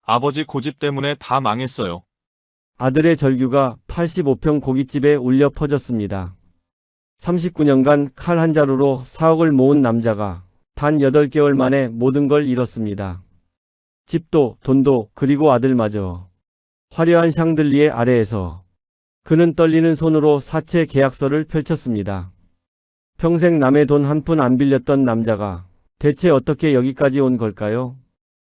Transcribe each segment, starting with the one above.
아버지 고집 때문에 다 망했어요. 아들의 절규가 85평 고깃집에 울려 퍼졌습니다. 39년간 칼 한 자루로 4억을 모은 남자가 단 8개월 만에 모든 걸 잃었습니다. 집도, 돈도, 그리고 아들마저. 화려한 샹들리에 아래에서 그는 떨리는 손으로 사채 계약서를 펼쳤습니다. 평생 남의 돈 한 푼 안 빌렸던 남자가 대체 어떻게 여기까지 온 걸까요?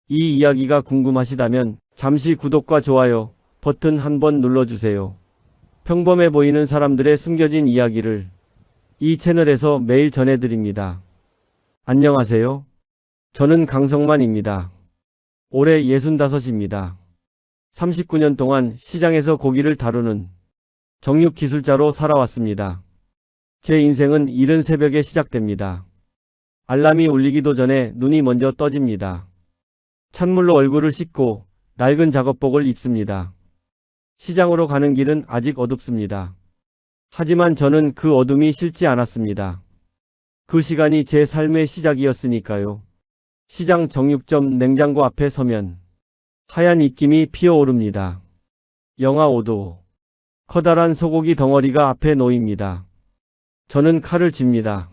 이 이야기가 궁금하시다면 잠시 구독과 좋아요 버튼 한번 눌러주세요. 평범해 보이는 사람들의 숨겨진 이야기를 이 채널에서 매일 전해드립니다. 안녕하세요. 저는 강성만입니다. 올해 65입니다. 39년 동안 시장에서 고기를 다루는 정육 기술자로 살아왔습니다. 제 인생은 이른 새벽에 시작됩니다. 알람이 울리기도 전에 눈이 먼저 떠집니다. 찬물로 얼굴을 씻고 낡은 작업복을 입습니다. 시장으로 가는 길은 아직 어둡습니다. 하지만 저는 그 어둠이 싫지 않았습니다. 그 시간이 제 삶의 시작이었으니까요. 시장 정육점 냉장고 앞에 서면 하얀 입김이 피어오릅니다. 영하 5도. 커다란 소고기 덩어리가 앞에 놓입니다. 저는 칼을 쥡니다.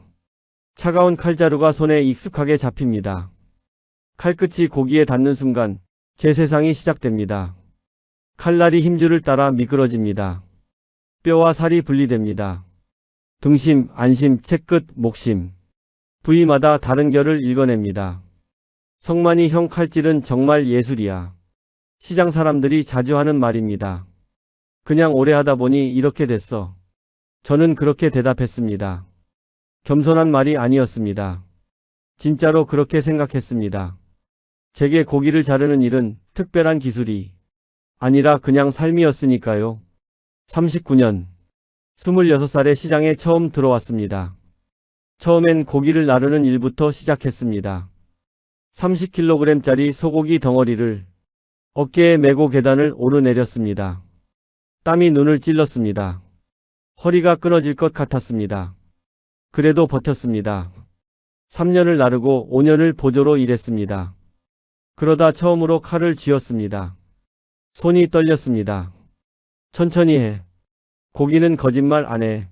차가운 칼자루가 손에 익숙하게 잡힙니다. 칼끝이 고기에 닿는 순간 제 세상이 시작됩니다. 칼날이 힘줄을 따라 미끄러집니다. 뼈와 살이 분리됩니다. 등심, 안심, 채끝, 목심. 부위마다 다른 결을 읽어냅니다. 성만이 형 칼질은 정말 예술이야. 시장 사람들이 자주 하는 말입니다. 그냥 오래 하다 보니 이렇게 됐어. 저는 그렇게 대답했습니다. 겸손한 말이 아니었습니다. 진짜로 그렇게 생각했습니다. 제게 고기를 자르는 일은 특별한 기술이 아니라 그냥 삶이었으니까요. 39년. 26살에 시장에 처음 들어왔습니다. 처음엔 고기를 나르는 일부터 시작했습니다. 30kg짜리 소고기 덩어리를 어깨에 메고 계단을 오르내렸습니다. 땀이 눈을 찔렀습니다. 허리가 끊어질 것 같았습니다. 그래도 버텼습니다. 3년을 나르고 5년을 보조로 일했습니다. 그러다 처음으로 칼을 쥐었습니다. 손이 떨렸습니다. 천천히 해. 고기는 거짓말 안 해.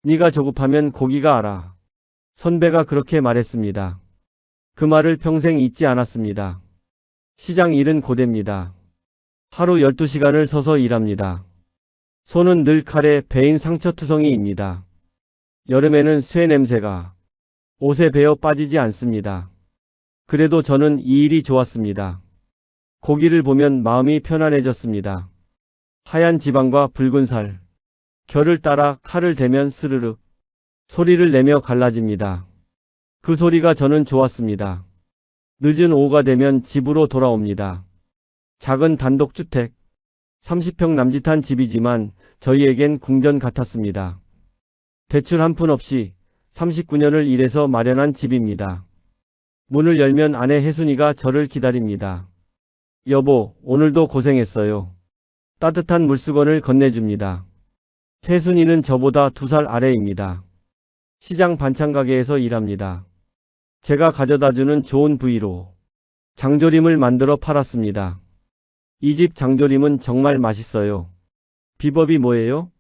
네가 조급하면 고기가 알아. 선배가 그렇게 말했습니다. 그 말을 평생 잊지 않았습니다. 시장 일은 고됩니다. 하루 12시간을 서서 일합니다. 손은 늘 칼에 베인 상처투성이입니다. 여름에는 쇠 냄새가 옷에 배어 빠지지 않습니다. 그래도 저는 이 일이 좋았습니다. 고기를 보면 마음이 편안해졌습니다. 하얀 지방과 붉은 살, 결을 따라 칼을 대면 스르륵 소리를 내며 갈라집니다. 그 소리가 저는 좋았습니다. 늦은 오후가 되면 집으로 돌아옵니다. 작은 단독주택, 30평 남짓한 집이지만 저희에겐 궁전 같았습니다. 대출 한 푼 없이 39년을 일해서 마련한 집입니다. 문을 열면 아내 혜순이가 저를 기다립니다. 여보, 오늘도 고생했어요. 따뜻한 물수건을 건네줍니다. 혜순이는 저보다 2살 아래입니다. 시장 반찬 가게에서 일합니다. 제가 가져다주는 좋은 부위로 장조림을 만들어 팔았습니다. 이 집 장조림은 정말 맛있어요. 비법이 뭐예요?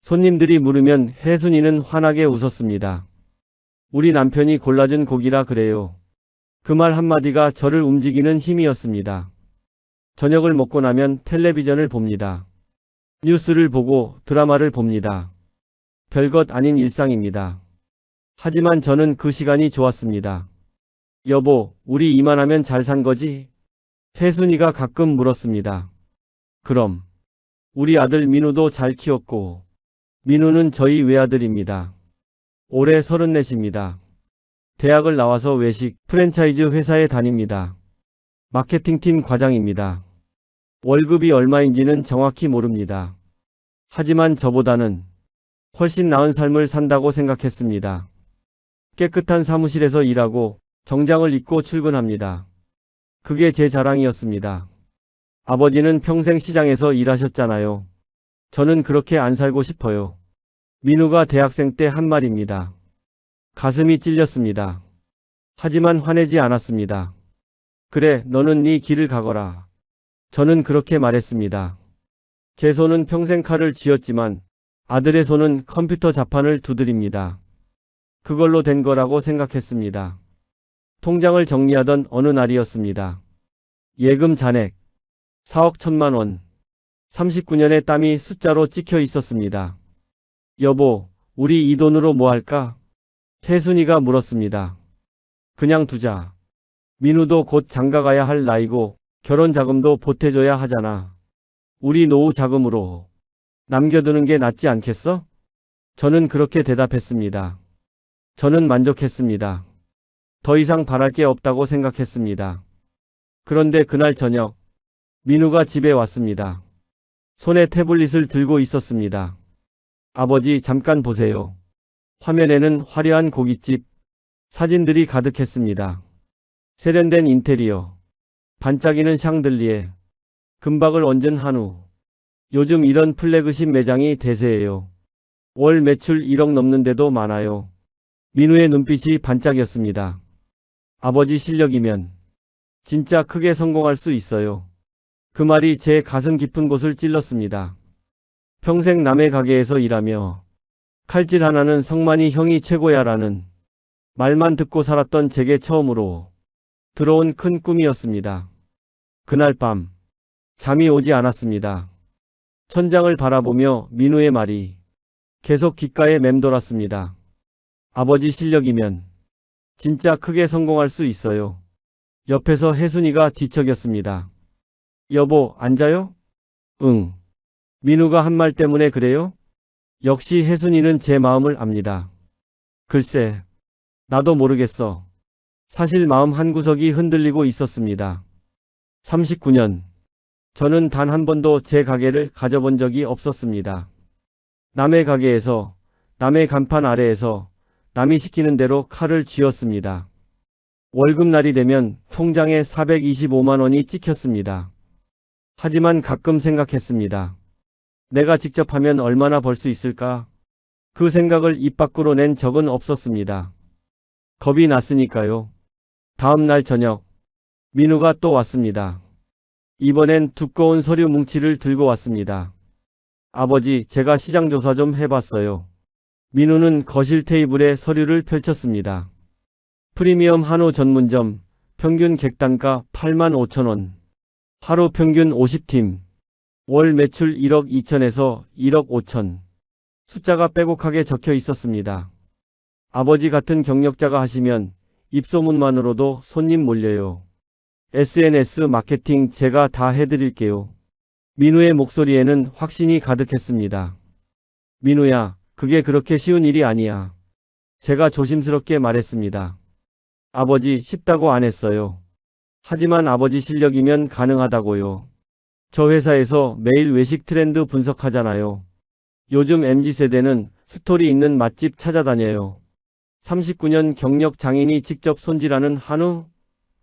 손님들이 물으면 혜순이는 환하게 웃었습니다. 우리 남편이 골라준 고기라 그래요. 그 말 한마디가 저를 움직이는 힘이었습니다. 저녁을 먹고 나면 텔레비전을 봅니다. 뉴스를 보고 드라마를 봅니다. 별것 아닌 일상입니다. 하지만 저는 그 시간이 좋았습니다. 여보, 우리 이만하면 잘 산 거지? 혜순이가 가끔 물었습니다. 그럼. 우리 아들 민우도 잘 키웠고. 민우는 저희 외아들입니다. 올해 34입니다. 대학을 나와서 외식 프랜차이즈 회사에 다닙니다. 마케팅팀 과장입니다. 월급이 얼마인지는 정확히 모릅니다. 하지만 저보다는 훨씬 나은 삶을 산다고 생각했습니다. 깨끗한 사무실에서 일하고 정장을 입고 출근합니다. 그게 제 자랑이었습니다. 아버지는 평생 시장에서 일하셨잖아요. 저는 그렇게 안 살고 싶어요. 민우가 대학생 때 한 말입니다. 가슴이 찔렸습니다. 하지만 화내지 않았습니다. 그래, 너는 네 길을 가거라. 저는 그렇게 말했습니다. 제 손은 평생 칼을 쥐었지만 아들의 손은 컴퓨터 자판을 두드립니다. 그걸로 된 거라고 생각했습니다. 통장을 정리하던 어느 날이었습니다. 예금 잔액 4억 1천만 원. 39년의 땀이 숫자로 찍혀 있었습니다. 여보, 우리 이 돈으로 뭐 할까? 혜순이가 물었습니다. 그냥 두자. 민우도 곧 장가가야 할 나이고 결혼 자금도 보태줘야 하잖아. 우리 노후 자금으로 남겨두는 게 낫지 않겠어? 저는 그렇게 대답했습니다. 저는 만족했습니다. 더 이상 바랄 게 없다고 생각했습니다. 그런데 그날 저녁, 민우가 집에 왔습니다. 손에 태블릿을 들고 있었습니다. 아버지, 잠깐 보세요. 화면에는 화려한 고깃집, 사진들이 가득했습니다. 세련된 인테리어, 반짝이는 샹들리에, 금박을 얹은 한우. 요즘 이런 플래그십 매장이 대세예요. 월 매출 1억 넘는 데도 많아요. 민우의 눈빛이 반짝였습니다. 아버지 실력이면 진짜 크게 성공할 수 있어요. 그 말이 제 가슴 깊은 곳을 찔렀습니다. 평생 남의 가게에서 일하며 칼질 하나는 성만이 형이 최고야라는 말만 듣고 살았던 제게 처음으로 들어온 큰 꿈이었습니다. 그날 밤 잠이 오지 않았습니다. 천장을 바라보며 민우의 말이 계속 귓가에 맴돌았습니다. 아버지 실력이면 진짜 크게 성공할 수 있어요. 옆에서 혜순이가 뒤척였습니다. 여보, 앉아요? 응. 민우가 한 말 때문에 그래요? 역시 혜순이는 제 마음을 압니다. 글쎄, 나도 모르겠어. 사실 마음 한구석이 흔들리고 있었습니다. 39년. 저는 단 한 번도 제 가게를 가져본 적이 없었습니다. 남의 가게에서, 남의 간판 아래에서 남이 시키는 대로 칼을 쥐었습니다. 월급날이 되면 통장에 425만 원이 찍혔습니다. 하지만 가끔 생각했습니다. 내가 직접 하면 얼마나 벌 수 있을까? 그 생각을 입 밖으로 낸 적은 없었습니다. 겁이 났으니까요. 다음 날 저녁, 민우가 또 왔습니다. 이번엔 두꺼운 서류 뭉치를 들고 왔습니다. 아버지, 제가 시장 조사 좀 해봤어요. 민우는 거실 테이블에 서류를 펼쳤습니다. 프리미엄 한우 전문점, 평균 객단가 8만 5천 원. 하루 평균 50팀. 월 매출 1억 2천에서 1억 5천. 숫자가 빼곡하게 적혀 있었습니다. 아버지 같은 경력자가 하시면 입소문만으로도 손님 몰려요. SNS 마케팅 제가 다 해드릴게요. 민우의 목소리에는 확신이 가득했습니다. 민우야, 그게 그렇게 쉬운 일이 아니야. 제가 조심스럽게 말했습니다. 아버지, 쉽다고 안 했어요. 하지만 아버지 실력이면 가능하다고요. 저 회사에서 매일 외식 트렌드 분석하잖아요. 요즘 MZ세대는 스토리 있는 맛집 찾아다녀요. 39년 경력 장인이 직접 손질하는 한우?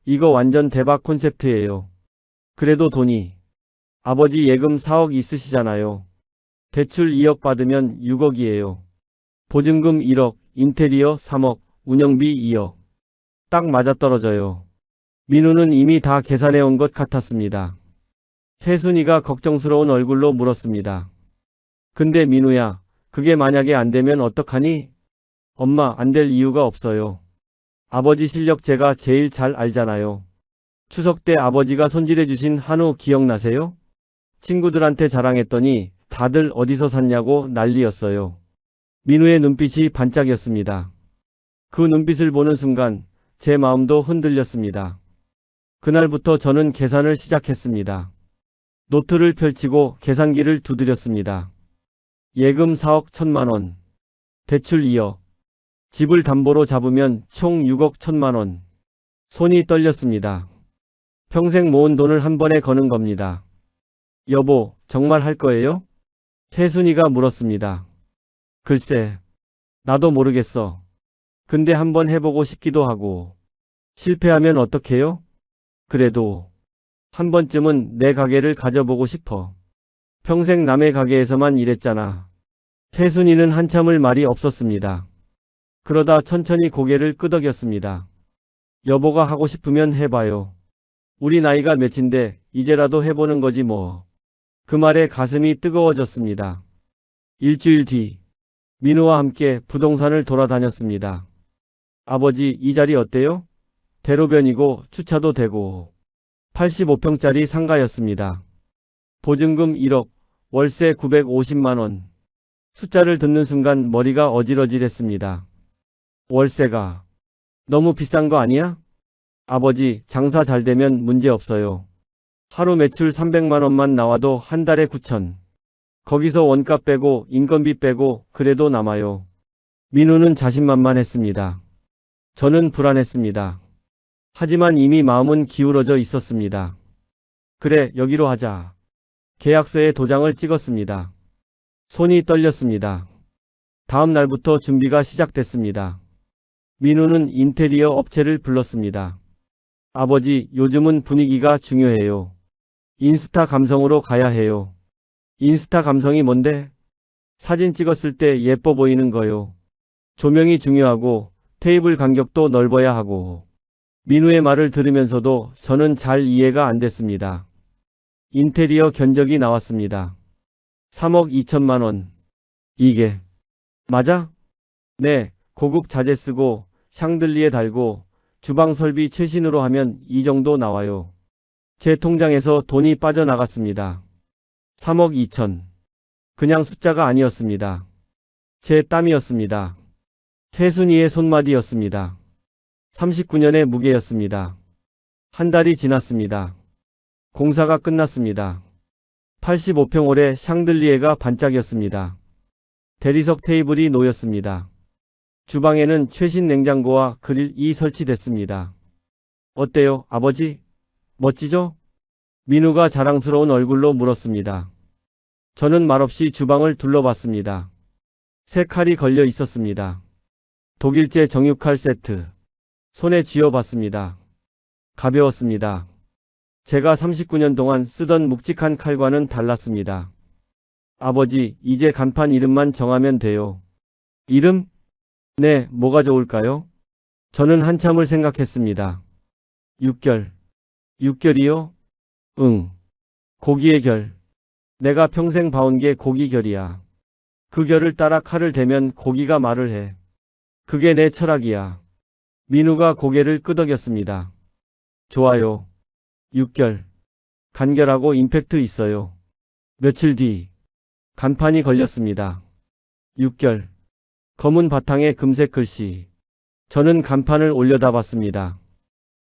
이거 완전 대박 콘셉트예요. 그래도 돈이. 아버지 예금 4억 있으시잖아요. 대출 2억 받으면 6억이에요. 보증금 1억, 인테리어 3억, 운영비 2억. 딱 맞아떨어져요. 민우는 이미 다 계산해 온 것 같았습니다. 혜순이가 걱정스러운 얼굴로 물었습니다. 근데 민우야, 그게 만약에 안 되면 어떡하니? 엄마, 안 될 이유가 없어요. 아버지 실력 제가 제일 잘 알잖아요. 추석 때 아버지가 손질해 주신 한우 기억나세요? 친구들한테 자랑했더니 다들 어디서 샀냐고 난리였어요. 민우의 눈빛이 반짝였습니다. 그 눈빛을 보는 순간 제 마음도 흔들렸습니다. 그날부터 저는 계산을 시작했습니다. 노트를 펼치고 계산기를 두드렸습니다. 예금 4억 1천만 원. 대출 2억. 집을 담보로 잡으면 총 6억 1천만 원. 손이 떨렸습니다. 평생 모은 돈을 한 번에 거는 겁니다. 여보, 정말 할 거예요? 혜순이가 물었습니다. 글쎄, 나도 모르겠어. 근데 한번 해보고 싶기도 하고. 실패하면 어떡해요? 그래도 한 번쯤은 내 가게를 가져보고 싶어. 평생 남의 가게에서만 일했잖아. 혜순이는 한참을 말이 없었습니다. 그러다 천천히 고개를 끄덕였습니다. 여보가 하고 싶으면 해봐요. 우리 나이가 몇인데 이제라도 해보는 거지 뭐. 그 말에 가슴이 뜨거워졌습니다. 일주일 뒤, 민우와 함께 부동산을 돌아다녔습니다. 아버지, 이 자리 어때요? 대로변이고 주차도 되고 85평짜리 상가였습니다. 보증금 1억, 월세 950만 원. 숫자를 듣는 순간 머리가 어질어질했습니다. 월세가 너무 비싼 거 아니야? 아버지, 장사 잘 되면 문제 없어요. 하루 매출 300만 원만 나와도 한 달에 9천. 거기서 원가 빼고 인건비 빼고 그래도 남아요. 민우는 자신만만했습니다. 저는 불안했습니다. 하지만 이미 마음은 기울어져 있었습니다. 그래, 여기로 하자. 계약서에 도장을 찍었습니다. 손이 떨렸습니다. 다음 날부터 준비가 시작됐습니다. 민우는 인테리어 업체를 불렀습니다. 아버지, 요즘은 분위기가 중요해요. 인스타 감성으로 가야 해요. 인스타 감성이 뭔데? 사진 찍었을 때 예뻐 보이는 거요. 조명이 중요하고 테이블 간격도 넓어야 하고. 민우의 말을 들으면서도 저는 잘 이해가 안 됐습니다. 인테리어 견적이 나왔습니다. 3억 2천만 원. 이게 맞아? 네, 고급 자재 쓰고 샹들리에 달고 주방 설비 최신으로 하면 이 정도 나와요. 제 통장에서 돈이 빠져나갔습니다. 3억 2천. 그냥 숫자가 아니었습니다. 제 땀이었습니다. 혜순이의 손마디였습니다. 39년의 무게였습니다. 한 달이 지났습니다. 공사가 끝났습니다. 85평홀의 샹들리에가 반짝였습니다. 대리석 테이블이 놓였습니다. 주방에는 최신 냉장고와 그릴이 설치됐습니다. 어때요, 아버지? 멋지죠? 민우가 자랑스러운 얼굴로 물었습니다. 저는 말없이 주방을 둘러봤습니다. 새 칼이 걸려 있었습니다. 독일제 정육칼 세트. 손에 쥐어봤습니다. 가벼웠습니다. 제가 39년 동안 쓰던 묵직한 칼과는 달랐습니다. 아버지, 이제 간판 이름만 정하면 돼요. 이름? 네, 뭐가 좋을까요? 저는 한참을 생각했습니다. 6결. 6결이요? 응. 고기의 결. 내가 평생 봐온 게 고기 결이야. 그 결을 따라 칼을 대면 고기가 말을 해. 그게 내 철학이야. 민우가 고개를 끄덕였습니다. 좋아요. 6결. 간결하고 임팩트 있어요. 며칠 뒤 간판이 걸렸습니다. 6결. 검은 바탕에 금색 글씨. 저는 간판을 올려다봤습니다.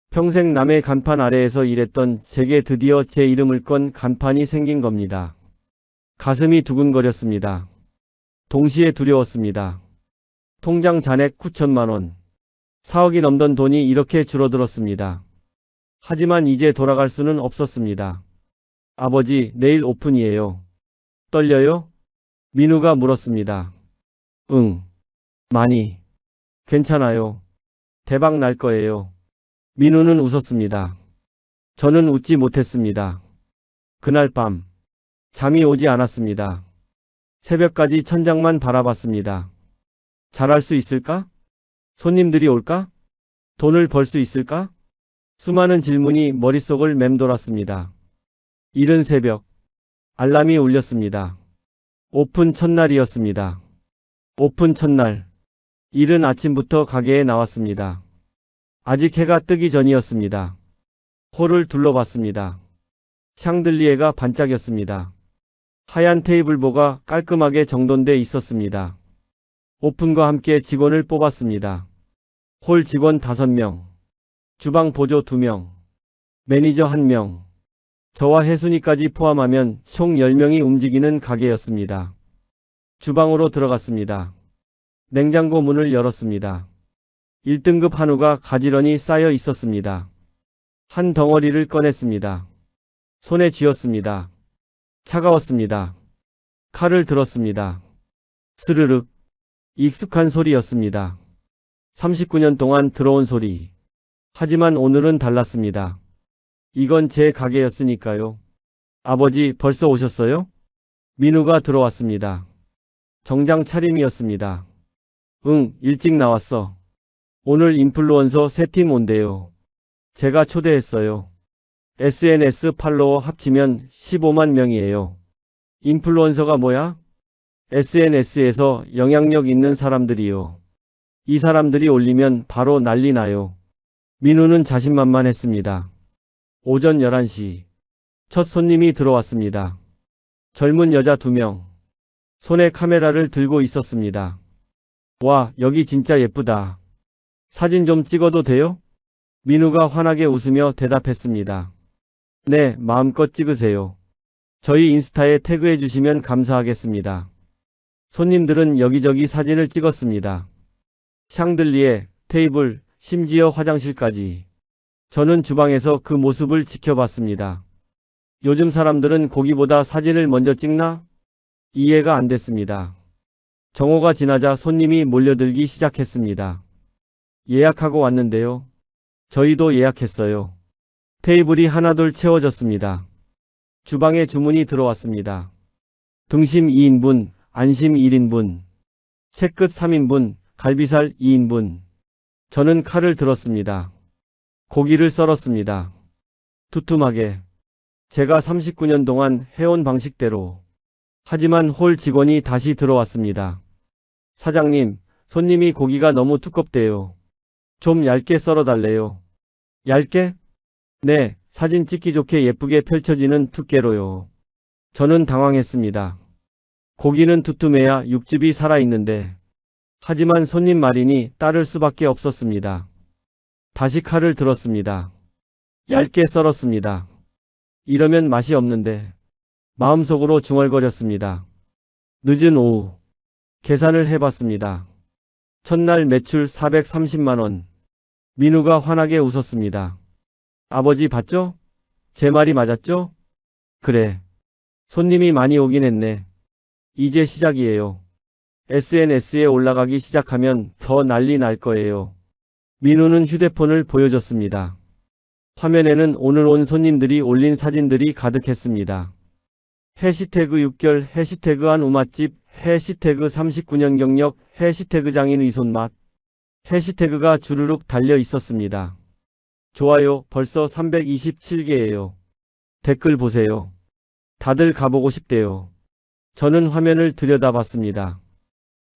평생 남의 간판 아래에서 일했던 제게 드디어 제 이름을 건 간판이 생긴 겁니다. 가슴이 두근거렸습니다. 동시에 두려웠습니다. 통장 잔액 9천만 원. 4억이 넘던 돈이 이렇게 줄어들었습니다. 하지만 이제 돌아갈 수는 없었습니다. 아버지, 내일 오픈이에요. 떨려요? 민우가 물었습니다. 응. 많이. 괜찮아요. 대박 날 거예요. 민우는 웃었습니다. 저는 웃지 못했습니다. 그날 밤 잠이 오지 않았습니다. 새벽까지 천장만 바라봤습니다. 잘할 수 있을까? 손님들이 올까? 돈을 벌 수 있을까? 수많은 질문이 머릿속을 맴돌았습니다. 이른 새벽 알람이 울렸습니다. 오픈 첫날이었습니다. 오픈 첫날 이른 아침부터 가게에 나왔습니다. 아직 해가 뜨기 전이었습니다. 홀을 둘러봤습니다. 샹들리에가 반짝였습니다. 하얀 테이블보가 깔끔하게 정돈돼 있었습니다. 오픈과 함께 직원을 뽑았습니다. 홀 직원 5명, 주방 보조 2명, 매니저 1명, 저와 혜순이까지 포함하면 총 10명이 움직이는 가게였습니다. 주방으로 들어갔습니다. 냉장고 문을 열었습니다. 1등급 한우가 가지런히 쌓여 있었습니다. 한 덩어리를 꺼냈습니다. 손에 쥐었습니다. 차가웠습니다. 칼을 들었습니다. 스르륵. 익숙한 소리였습니다. 39년 동안 들어온 소리. 하지만 오늘은 달랐습니다. 이건 제 가게였으니까요. 아버지, 벌써 오셨어요? 민우가 들어왔습니다. 정장 차림이었습니다. 응, 일찍 나왔어. 오늘 인플루언서 새 팀 온대요. 제가 초대했어요. SNS 팔로워 합치면 15만 명이에요. 인플루언서가 뭐야? SNS에서 영향력 있는 사람들이요. 이 사람들이 올리면 바로 난리 나요. 민우는 자신만만했습니다. 오전 11시. 첫 손님이 들어왔습니다. 젊은 여자 2명. 손에 카메라를 들고 있었습니다. 와, 여기 진짜 예쁘다. 사진 좀 찍어도 돼요? 민우가 환하게 웃으며 대답했습니다. 네, 마음껏 찍으세요. 저희 인스타에 태그해 주시면 감사하겠습니다. 손님들은 여기저기 사진을 찍었습니다. 샹들리에, 테이블, 심지어 화장실까지. 저는 주방에서 그 모습을 지켜봤습니다. 요즘 사람들은 고기보다 사진을 먼저 찍나? 이해가 안 됐습니다. 정오가 지나자 손님이 몰려들기 시작했습니다. 예약하고 왔는데요. 저희도 예약했어요. 테이블이 하나둘 채워졌습니다. 주방에 주문이 들어왔습니다. 등심 2인분, 안심 1인분, 채끝 3인분, 갈비살 2인분. 저는 칼을 들었습니다. 고기를 썰었습니다. 두툼하게. 제가 39년 동안 해온 방식대로. 하지만 홀 직원이 다시 들어왔습니다. 사장님, 손님이 고기가 너무 두껍대요. 좀 얇게 썰어달래요. 얇게? 네, 사진 찍기 좋게 예쁘게 펼쳐지는 두께로요. 저는 당황했습니다. 고기는 두툼해야 육즙이 살아있는데. 하지만 손님 말이니 따를 수밖에 없었습니다. 다시 칼을 들었습니다. 얇게 썰었습니다. 이러면 맛이 없는데. 마음속으로 중얼거렸습니다. 늦은 오후. 계산을 해봤습니다. 첫날 매출 430만 원. 민우가 환하게 웃었습니다. 아버지 봤죠? 제 말이 맞았죠? 그래. 손님이 많이 오긴 했네. 이제 시작이에요. SNS에 올라가기 시작하면 더 난리 날 거예요. 민우는 휴대폰을 보여줬습니다. 화면에는 오늘 온 손님들이 올린 사진들이 가득했습니다. 해시태그 6개월, 해시태그 한 우맛집, 해시태그 39년 경력, 해시태그 장인의 손맛. 해시태그가 주르륵 달려 있었습니다. 좋아요, 벌써 327개예요. 댓글 보세요. 다들 가보고 싶대요. 저는 화면을 들여다봤습니다.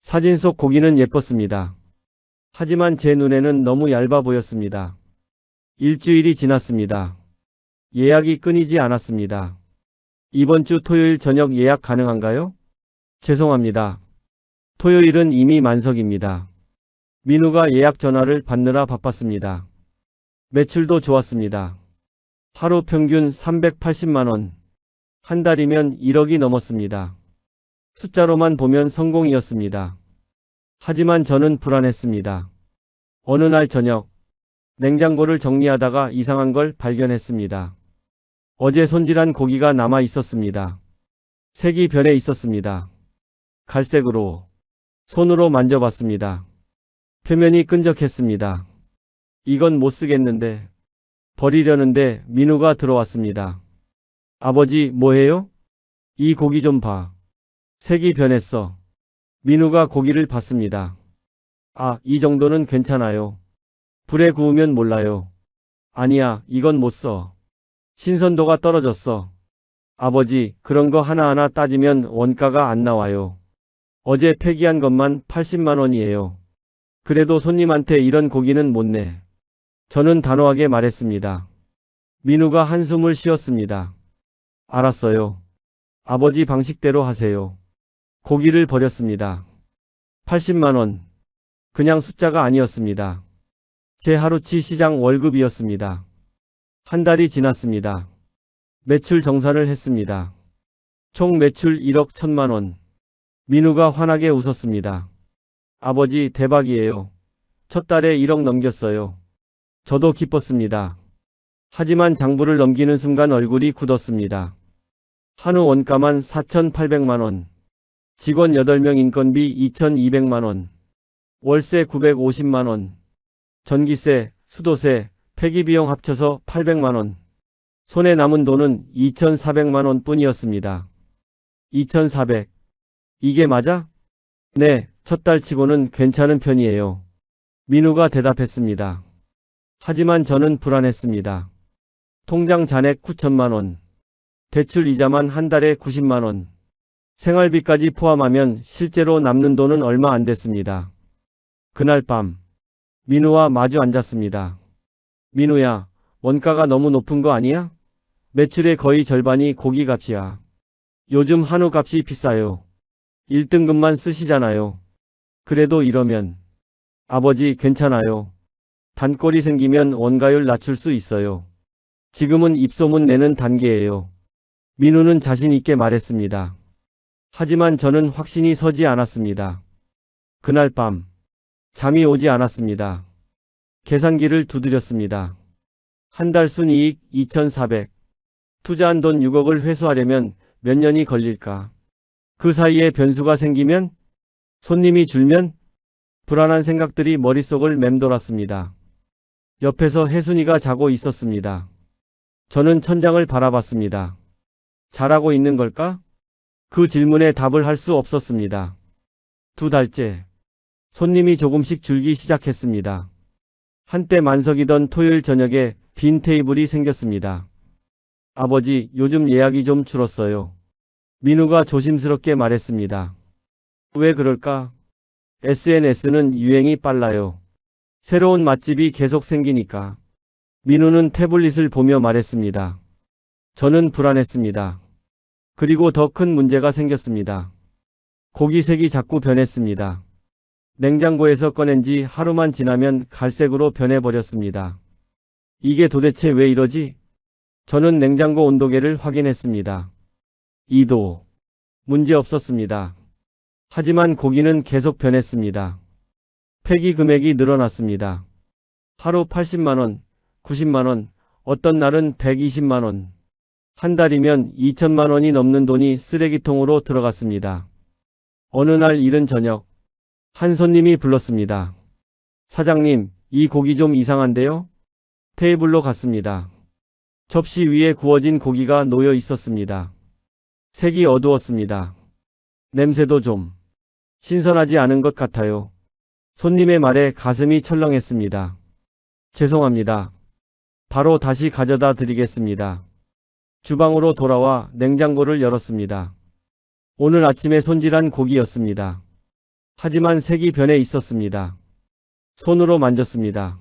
사진 속 고기는 예뻤습니다. 하지만 제 눈에는 너무 얇아 보였습니다. 일주일이 지났습니다. 예약이 끊이지 않았습니다. 이번 주 토요일 저녁 예약 가능한가요? 죄송합니다. 토요일은 이미 만석입니다. 민우가 예약 전화를 받느라 바빴습니다. 매출도 좋았습니다. 하루 평균 380만 원. 한 달이면 1억이 넘었습니다. 숫자로만 보면 성공이었습니다. 하지만 저는 불안했습니다. 어느 날 저녁, 냉장고를 정리하다가 이상한 걸 발견했습니다. 어제 손질한 고기가 남아 있었습니다. 색이 변해 있었습니다. 갈색으로. 손으로 만져봤습니다. 표면이 끈적했습니다. 이건 못 쓰겠는데. 버리려는데 민우가 들어왔습니다. 아버지, 뭐해요? 이 고기 좀 봐. 색이 변했어. 민우가 고기를 봤습니다. 아, 이 정도는 괜찮아요. 불에 구우면 몰라요. 아니야, 이건 못 써. 신선도가 떨어졌어. 아버지, 그런 거 하나하나 따지면 원가가 안 나와요. 어제 폐기한 것만 80만 원이에요. 그래도 손님한테 이런 고기는 못 내. 저는 단호하게 말했습니다. 민우가 한숨을 쉬었습니다. 알았어요. 아버지 방식대로 하세요. 고기를 버렸습니다. 80만 원. 그냥 숫자가 아니었습니다. 제 하루치 시장 월급이었습니다. 한 달이 지났습니다. 매출 정산을 했습니다. 총 매출 1억 1천만 원. 민우가 환하게 웃었습니다. 아버지, 대박이에요. 첫 달에 1억 넘겼어요. 저도 기뻤습니다. 하지만 장부를 넘기는 순간 얼굴이 굳었습니다. 한우 원가만 4,800만 원. 직원 8명 인건비 2,200만 원. 월세 950만 원. 전기세, 수도세, 폐기비용 합쳐서 800만 원. 손에 남은 돈은 2,400만 원 뿐이었습니다. 2,400. 이게 맞아? 네, 첫 달 치고는 괜찮은 편이에요. 민우가 대답했습니다. 하지만 저는 불안했습니다. 통장 잔액 9천만 원. 대출 이자만 한 달에 90만 원. 생활비까지 포함하면 실제로 남는 돈은 얼마 안 됐습니다. 그날 밤 민우와 마주 앉았습니다. 민우야, 원가가 너무 높은 거 아니야? 매출의 거의 절반이 고기 값이야. 요즘 한우 값이 비싸요. 1등급만 쓰시잖아요. 그래도 이러면. 아버지, 괜찮아요. 단골이 생기면 원가율 낮출 수 있어요. 지금은 입소문 내는 단계예요. 민우는 자신 있게 말했습니다. 하지만 저는 확신이 서지 않았습니다. 그날 밤 잠이 오지 않았습니다. 계산기를 두드렸습니다. 한 달 순이익 2,400. 투자한 돈 6억을 회수하려면 몇 년이 걸릴까? 그 사이에 변수가 생기면? 손님이 줄면? 불안한 생각들이 머릿속을 맴돌았습니다. 옆에서 혜순이가 자고 있었습니다. 저는 천장을 바라봤습니다. 잘하고 있는 걸까? 그 질문에 답을 할 수 없었습니다. 2달째. 손님이 조금씩 줄기 시작했습니다. 한때 만석이던 토요일 저녁에 빈 테이블이 생겼습니다. 아버지, 요즘 예약이 좀 줄었어요. 민우가 조심스럽게 말했습니다. 왜 그럴까? SNS는 유행이 빨라요. 새로운 맛집이 계속 생기니까. 민우는 태블릿을 보며 말했습니다. 저는 불안했습니다. 그리고 더 큰 문제가 생겼습니다. 고기 색이 자꾸 변했습니다. 냉장고에서 꺼낸 지 하루만 지나면 갈색으로 변해버렸습니다. 이게 도대체 왜 이러지? 저는 냉장고 온도계를 확인했습니다. 2도. 문제 없었습니다. 하지만 고기는 계속 변했습니다. 폐기 금액이 늘어났습니다. 하루 80만원, 90만원, 어떤 날은 120만원. 한 달이면 2천만원이 넘는 돈이 쓰레기통으로 들어갔습니다. 어느 날 이른 저녁, 한 손님이 불렀습니다. 사장님, 이 고기 좀 이상한데요? 테이블로 갔습니다. 접시 위에 구워진 고기가 놓여 있었습니다. 색이 어두웠습니다. 냄새도 좀 신선하지 않은 것 같아요. 손님의 말에 가슴이 철렁했습니다. 죄송합니다. 바로 다시 가져다 드리겠습니다. 주방으로 돌아와 냉장고를 열었습니다. 오늘 아침에 손질한 고기였습니다. 하지만 색이 변해 있었습니다. 손으로 만졌습니다.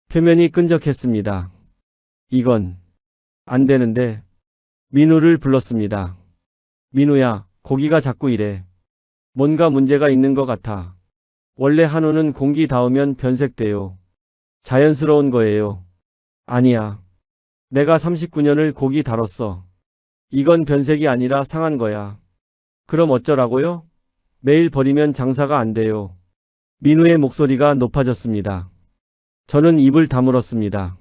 표면이 끈적했습니다. 이건 안 되는데. 민우를 불렀습니다. 민우야, 고기가 자꾸 이래. 뭔가 문제가 있는 것 같아. 원래 한우는 공기 닿으면 변색돼요. 자연스러운 거예요. 아니야. 내가 39년을 고기 다뤘어. 이건 변색이 아니라 상한 거야. 그럼 어쩌라고요? 매일 버리면 장사가 안 돼요. 민우의 목소리가 높아졌습니다. 저는 입을 다물었습니다.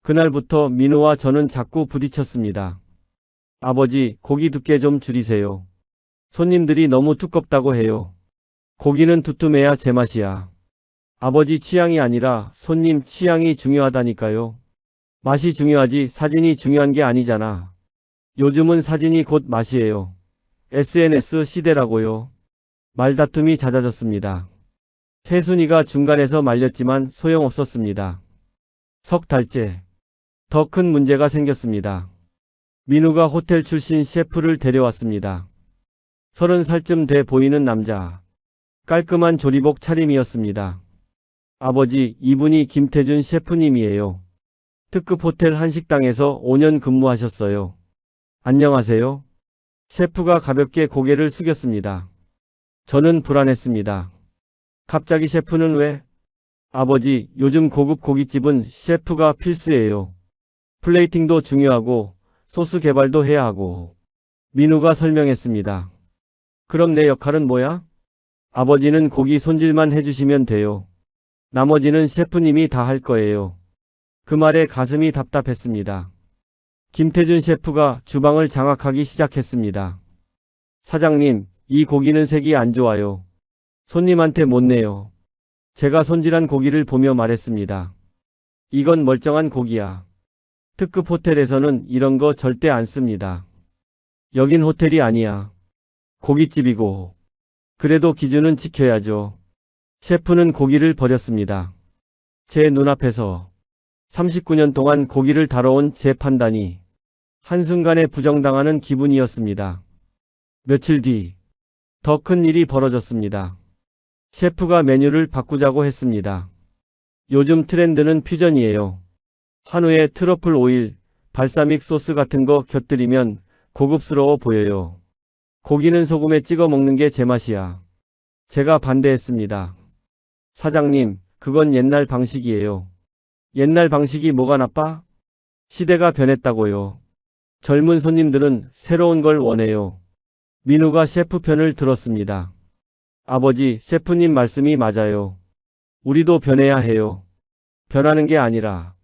그날부터 민우와 저는 자꾸 부딪혔습니다. 아버지, 고기 두께 좀 줄이세요. 손님들이 너무 두껍다고 해요. 고기는 두툼해야 제맛이야. 아버지 취향이 아니라 손님 취향이 중요하다니까요. 맛이 중요하지 사진이 중요한 게 아니잖아. 요즘은 사진이 곧 맛이에요. SNS 시대라고요. 말다툼이 잦아졌습니다. 혜순이가 중간에서 말렸지만 소용없었습니다. 석 달째. 더 큰 문제가 생겼습니다. 민우가 호텔 출신 셰프를 데려왔습니다. 30살쯤 돼 보이는 남자. 깔끔한 조리복 차림이었습니다. 아버지, 이분이 김태준 셰프님이에요. 특급 호텔 한식당에서 5년 근무하셨어요. 안녕하세요. 셰프가 가볍게 고개를 숙였습니다. 저는 불안했습니다. 갑자기 셰프는 왜? 아버지, 요즘 고급 고깃집은 셰프가 필수예요. 플레이팅도 중요하고 소스 개발도 해야 하고. 민우가 설명했습니다. 그럼 내 역할은 뭐야? 아버지는 고기 손질만 해주시면 돼요. 나머지는 셰프님이 다 할 거예요. 그 말에 가슴이 답답했습니다. 김태준 셰프가 주방을 장악하기 시작했습니다. 사장님, 이 고기는 색이 안 좋아요. 손님한테 못 내요. 제가 손질한 고기를 보며 말했습니다. 이건 멀쩡한 고기야. 특급 호텔에서는 이런 거 절대 안 씁니다. 여긴 호텔이 아니야. 고깃집이고. 그래도 기준은 지켜야죠. 셰프는 고기를 버렸습니다. 제 눈앞에서. 39년 동안 고기를 다뤄온 제 판단이 한순간에 부정당하는 기분이었습니다. 며칠 뒤, 더 큰 일이 벌어졌습니다. 셰프가 메뉴를 바꾸자고 했습니다. 요즘 트렌드는 퓨전이에요. 한우에 트러플 오일, 발사믹 소스 같은 거 곁들이면 고급스러워 보여요. 고기는 소금에 찍어 먹는 게 제 맛이야. 제가 반대했습니다. 사장님, 그건 옛날 방식이에요. 옛날 방식이 뭐가 나빠? 시대가 변했다고요. 젊은 손님들은 새로운 걸 원해요. 민우가 셰프 편을 들었습니다. 아버지, 셰프님 말씀이 맞아요. 우리도 변해야 해요. 변하는 게 아니라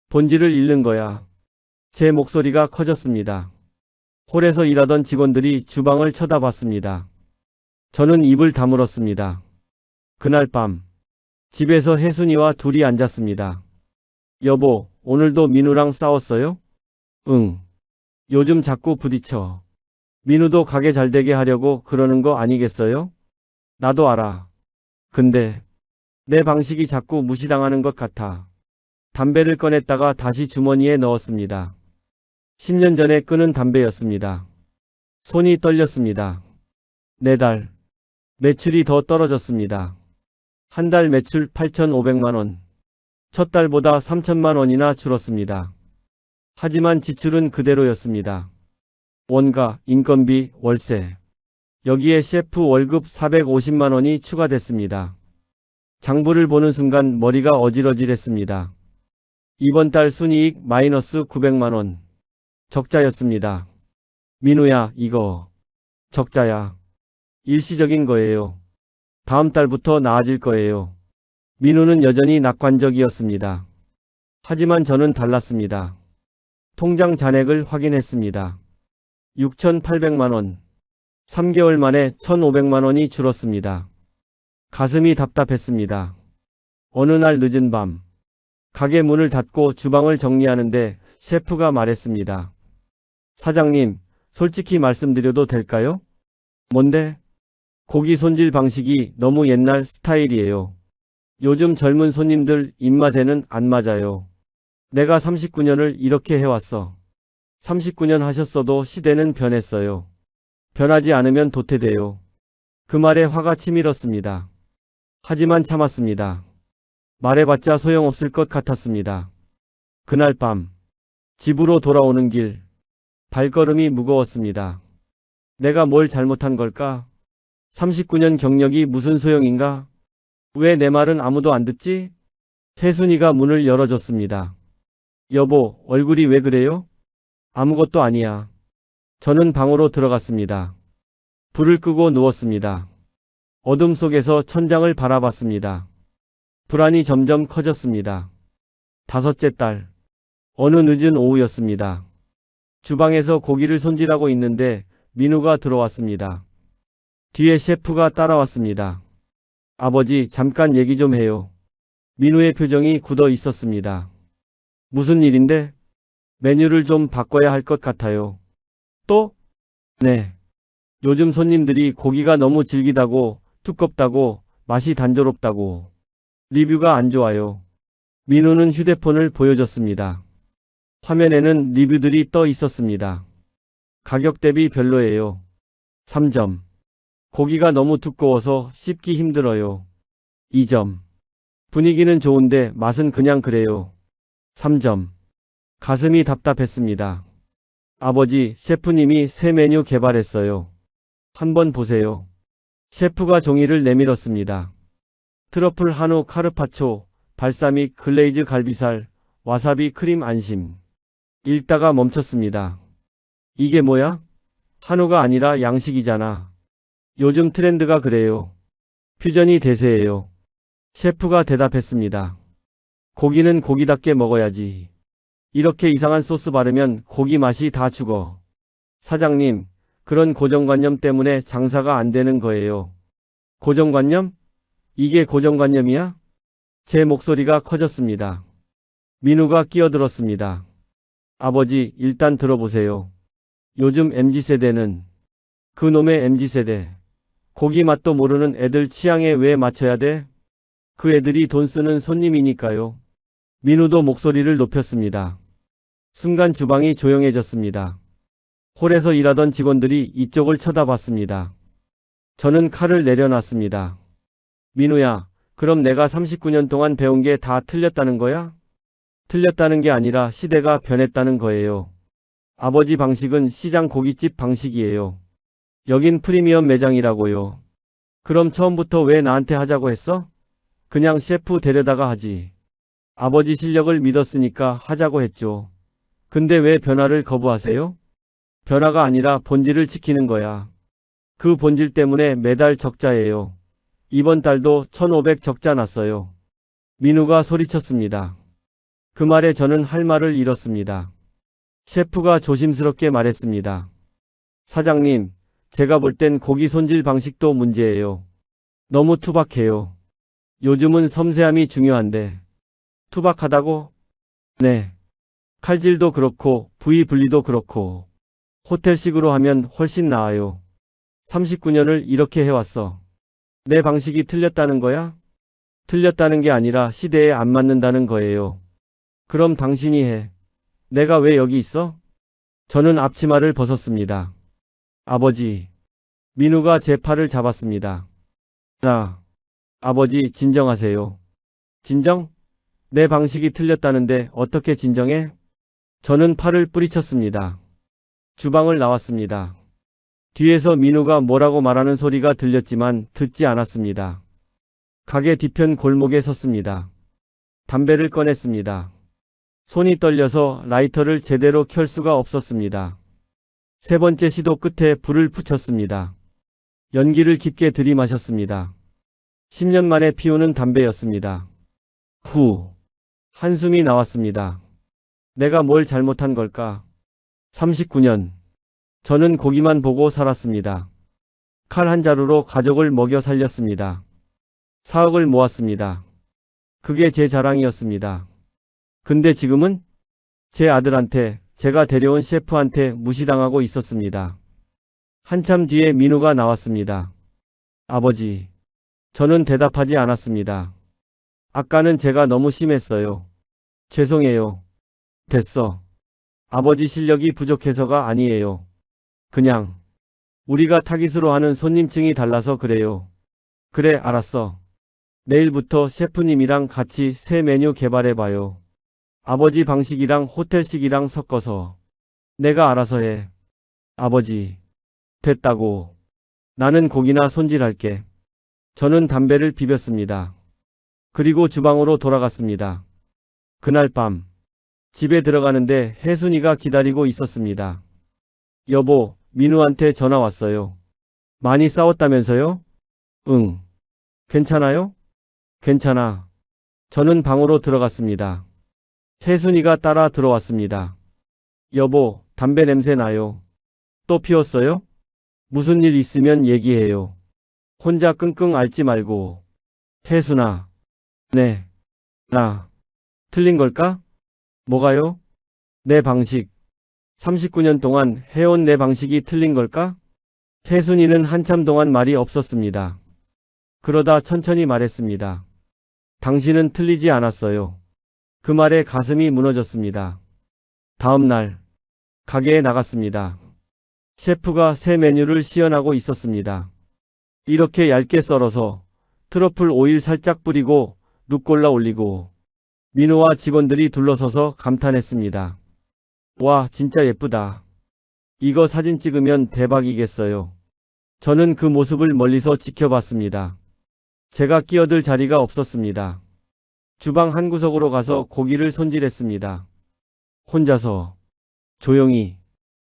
본질을 잃는 거야. 제 목소리가 커졌습니다. 홀에서 일하던 직원들이 주방을 쳐다봤습니다. 저는 입을 다물었습니다. 그날 밤, 집에서 혜순이와 둘이 앉았습니다. 여보, 오늘도 민우랑 싸웠어요? 응. 요즘 자꾸 부딪혀. 민우도 가게 잘 되게 하려고 그러는 거 아니겠어요? 나도 알아. 근데 내 방식이 자꾸 무시당하는 것 같아. 담배를 꺼냈다가 다시 주머니에 넣었습니다. 10년 전에 끊은 담배였습니다. 손이 떨렸습니다. 4달. 매출이 더 떨어졌습니다. 한 달 매출 8,500만 원. 첫 달보다 3천만 원이나 줄었습니다. 하지만 지출은 그대로였습니다. 원가, 인건비, 월세. 여기에 셰프 월급 450만 원이 추가됐습니다. 장부를 보는 순간 머리가 어질어질했습니다. 이번 달 순이익 마이너스 900만 원. 적자였습니다. 민우야, 이거 적자야. 일시적인 거예요. 다음 달부터 나아질 거예요. 민우는 여전히 낙관적이었습니다. 하지만 저는 달랐습니다. 통장 잔액을 확인했습니다. 6,800만 원. 3개월 만에 1,500만 원이 줄었습니다. 가슴이 답답했습니다. 어느 날 늦은 밤, 가게 문을 닫고 주방을 정리하는데 셰프가 말했습니다. 사장님, 솔직히 말씀드려도 될까요? 뭔데? 고기 손질 방식이 너무 옛날 스타일이에요. 요즘 젊은 손님들 입맛에는 안 맞아요. 내가 39년을 이렇게 해왔어. 39년 하셨어도 시대는 변했어요. 변하지 않으면 도태돼요. 그 말에 화가 치밀었습니다. 하지만 참았습니다. 말해봤자 소용없을 것 같았습니다. 그날 밤, 집으로 돌아오는 길, 발걸음이 무거웠습니다. 내가 뭘 잘못한 걸까? 39년 경력이 무슨 소용인가? 왜 내 말은 아무도 안 듣지? 혜순이가 문을 열어줬습니다. 여보, 얼굴이 왜 그래요? 아무것도 아니야. 저는 방으로 들어갔습니다. 불을 끄고 누웠습니다. 어둠 속에서 천장을 바라봤습니다. 불안이 점점 커졌습니다. 5째 달. 어느 늦은 오후였습니다. 주방에서 고기를 손질하고 있는데 민우가 들어왔습니다. 뒤에 셰프가 따라왔습니다. 아버지, 잠깐 얘기 좀 해요. 민우의 표정이 굳어 있었습니다. 무슨 일인데? 메뉴를 좀 바꿔야 할 것 같아요. 또? 네. 요즘 손님들이 고기가 너무 질기다고, 두껍다고, 맛이 단조롭다고. 리뷰가 안 좋아요. 민우는 휴대폰을 보여줬습니다. 화면에는 리뷰들이 떠 있었습니다. 가격 대비 별로예요. 3점. 고기가 너무 두꺼워서 씹기 힘들어요. 2점. 분위기는 좋은데 맛은 그냥 그래요. 3점. 가슴이 답답했습니다. 아버지, 셰프님이 새 메뉴 개발했어요. 한번 보세요. 셰프가 종이를 내밀었습니다. 트러플 한우 카르파초, 발사믹 글레이즈 갈비살, 와사비 크림 안심. 읽다가 멈췄습니다. 이게 뭐야? 한우가 아니라 양식이잖아. 요즘 트렌드가 그래요. 퓨전이 대세예요. 셰프가 대답했습니다. 고기는 고기답게 먹어야지. 이렇게 이상한 소스 바르면 고기 맛이 다 죽어. 사장님, 그런 고정관념 때문에 장사가 안 되는 거예요. 고정관념? 이게 고정관념이야? 제 목소리가 커졌습니다. 민우가 끼어들었습니다. 아버지, 일단 들어보세요. 요즘 MZ세대는 그놈의 MZ세대. 고기 맛도 모르는 애들 취향에 왜 맞춰야 돼? 그 애들이 돈 쓰는 손님이니까요. 민우도 목소리를 높였습니다. 순간 주방이 조용해졌습니다. 홀에서 일하던 직원들이 이쪽을 쳐다봤습니다. 저는 칼을 내려놨습니다. 민우야, 그럼 내가 39년 동안 배운 게 다 틀렸다는 거야? 틀렸다는 게 아니라 시대가 변했다는 거예요. 아버지 방식은 시장 고깃집 방식이에요. 여긴 프리미엄 매장이라고요. 그럼 처음부터 왜 나한테 하자고 했어? 그냥 셰프 데려다가 하지. 아버지 실력을 믿었으니까 하자고 했죠. 근데 왜 변화를 거부하세요? 변화가 아니라 본질을 지키는 거야. 그 본질 때문에 매달 적자예요. 이번 달도 1,500 적자 났어요. 민우가 소리쳤습니다. 그 말에 저는 할 말을 잃었습니다. 셰프가 조심스럽게 말했습니다. 사장님, 제가 볼 땐 고기 손질 방식도 문제예요. 너무 투박해요. 요즘은 섬세함이 중요한데. 투박하다고? 네. 칼질도 그렇고 부위 분리도 그렇고. 호텔식으로 하면 훨씬 나아요. 39년을 이렇게 해왔어. 내 방식이 틀렸다는 거야? 틀렸다는 게 아니라 시대에 안 맞는다는 거예요. 그럼 당신이 해. 내가 왜 여기 있어? 저는 앞치마를 벗었습니다. 아버지. 민우가 제 팔을 잡았습니다. 아버지, 진정하세요. 진정? 내 방식이 틀렸다는데 어떻게 진정해? 저는 팔을 뿌리쳤습니다. 주방을 나왔습니다. 뒤에서 민우가 뭐라고 말하는 소리가 들렸지만 듣지 않았습니다. 가게 뒤편 골목에 섰습니다. 담배를 꺼냈습니다. 손이 떨려서 라이터를 제대로 켤 수가 없었습니다. 세 번째 시도 끝에 불을 붙였습니다. 연기를 깊게 들이마셨습니다. 10년 만에 피우는 담배였습니다. 후. 한숨이 나왔습니다. 내가 뭘 잘못한 걸까? 39년. 저는 고기만 보고 살았습니다. 칼 한 자루로 가족을 먹여 살렸습니다. 4억을 모았습니다. 그게 제 자랑이었습니다. 근데 지금은 제 아들한테, 제가 데려온 셰프한테 무시당하고 있었습니다. 한참 뒤에 민우가 나왔습니다. 아버지. 저는 대답하지 않았습니다. 아까는 제가 너무 심했어요. 죄송해요. 됐어. 아버지 실력이 부족해서가 아니에요. 그냥 우리가 타깃으로 하는 손님층이 달라서 그래요. 그래, 알았어. 내일부터 셰프님이랑 같이 새 메뉴 개발해봐요. 아버지 방식이랑 호텔식이랑 섞어서. 내가 알아서 해. 아버지. 됐다고. 나는 고기나 손질할게. 저는 담배를 비볐습니다. 그리고 주방으로 돌아갔습니다. 그날 밤. 집에 들어가는데 혜순이가 기다리고 있었습니다. 여보, 민우한테 전화 왔어요. 많이 싸웠다면서요? 응. 괜찮아요? 괜찮아. 저는 방으로 들어갔습니다. 혜순이가 따라 들어왔습니다. 여보, 담배 냄새 나요. 또 피웠어요? 무슨 일 있으면 얘기해요. 혼자 끙끙 앓지 말고. 혜순아. 네. 나. 틀린 걸까? 뭐가요? 내 방식. 39년 동안 해온 내 방식이 틀린 걸까? 혜순이는 한참 동안 말이 없었습니다. 그러다 천천히 말했습니다. 당신은 틀리지 않았어요. 그 말에 가슴이 무너졌습니다. 다음 날 가게에 나갔습니다. 셰프가 새 메뉴를 시연하고 있었습니다. 이렇게 얇게 썰어서 트러플 오일 살짝 뿌리고 루꼴라 올리고. 민우와 직원들이 둘러서서 감탄했습니다. 와, 진짜 예쁘다. 이거 사진 찍으면 대박이겠어요. 저는 그 모습을 멀리서 지켜봤습니다. 제가 끼어들 자리가 없었습니다. 주방 한 구석으로 가서 고기를 손질했습니다. 혼자서 조용히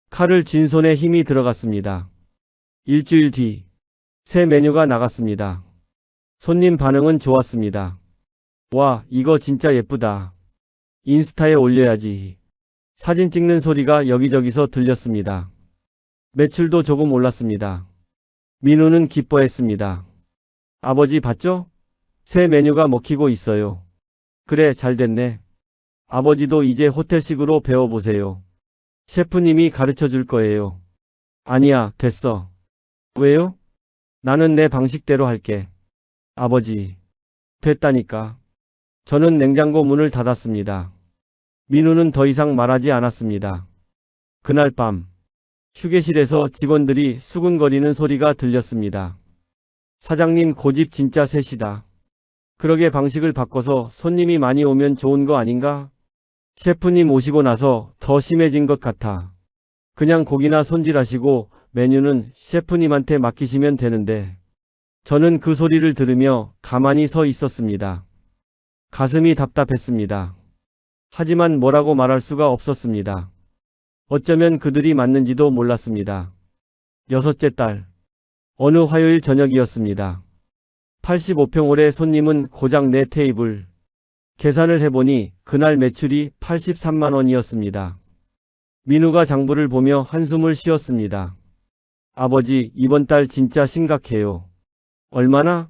칼을 쥔 손에 힘이 들어갔습니다. 일주일 뒤 새 메뉴가 나갔습니다. 손님 반응은 좋았습니다. 와, 이거 진짜 예쁘다. 인스타에 올려야지. 사진 찍는 소리가 여기저기서 들렸습니다. 매출도 조금 올랐습니다. 민우는 기뻐했습니다. 아버지 봤죠? 새 메뉴가 먹히고 있어요. 그래, 잘 됐네. 아버지도 이제 호텔식으로 배워보세요. 셰프님이 가르쳐 줄 거예요. 아니야, 됐어. 왜요? 나는 내 방식대로 할게. 아버지. 됐다니까. 저는 냉장고 문을 닫았습니다. 민우는 더 이상 말하지 않았습니다. 그날 밤 휴게실에서 직원들이 수근거리는 소리가 들렸습니다. 사장님 고집 진짜 셋이다. 그러게 방식을 바꿔서 손님이 많이 오면 좋은 거 아닌가? 셰프님 오시고 나서 더 심해진 것 같아. 그냥 고기나 손질하시고 메뉴는 셰프님한테 맡기시면 되는데. 저는 그 소리를 들으며 가만히 서 있었습니다. 가슴이 답답했습니다. 하지만 뭐라고 말할 수가 없었습니다. 어쩌면 그들이 맞는지도 몰랐습니다. 여섯째 달, 어느 화요일 저녁이었습니다. 85평홀의 손님은 고작 4테이블. 계산을 해보니 그날 매출이 83만 원이었습니다. 민우가 장부를 보며 한숨을 쉬었습니다. 아버지, 이번 달 진짜 심각해요. 얼마나?